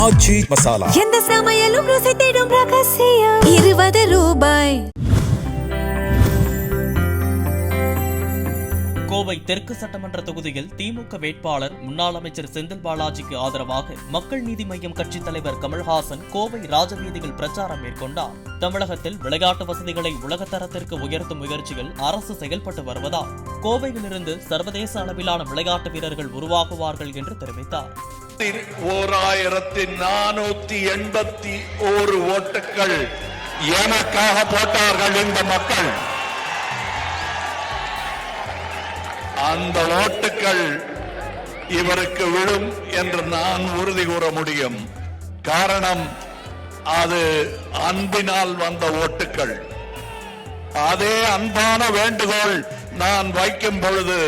ஆச்சி மசாலா எந்த சமையலும் ருசி தேடும் ரகசியம் 20 ரூபாய். கோவை தெற்கு சட்டமன்ற தொகுதியில் திமுக வேட்பாளர் முன்னாள் அமைச்சர் செந்தில் பாலாஜிக்கு ஆதரவாக மக்கள் நீதி மய்யம் கட்சித் தலைவர் கமல்ஹாசன் கோவை ராஜவீதியில் பிரச்சாரம் மேற்கொண்டார். தமிழகத்தில் விளையாட்டு வசதிகளை உலகத்தரத்திற்கு உயர்த்தும் முயற்சிகள் அரசு செயல்பட்டு வருவதால் கோவையிலிருந்து சர்வதேச அளவிலான விளையாட்டு வீரர்கள் உருவாகுவார்கள் என்று தெரிவித்தார். 1481 ஓட்டுகள் எனக்காக போட்டார்கள் இந்த மக்கள். அந்த ஓட்டுக்கள் இவருக்கு விழும் என்று நான் உறுதி கூற முடியும். காரணம், அது அன்பினால் வந்த ஓட்டுக்கள். அதே அன்பான வேண்டுகோள் நான் வைக்கும் பொழுது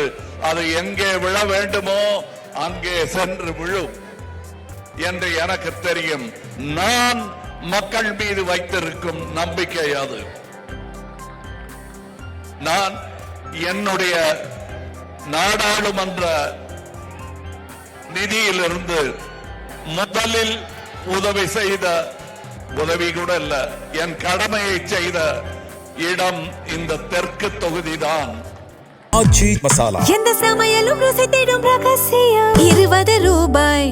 அது எங்கே விழ வேண்டுமோ அங்கே சென்று விழும் என்று எனக்கு தெரியும். நான் மக்கள் மீது வைத்திருக்கும் நம்பிக்கை அது. நான் என்னுடைய நாடாளுமன்ற நிதியிலிருந்து முதலில் உதவி செய்த, உதவி கூட இல்ல, என் கடமையை செய்த இடம் இந்த தெற்கு தொகுதிதான். ஆச்சி மசாலா எந்த சமையலும் ருசி தேடும் ரகசியம் 20 ரூபாய்.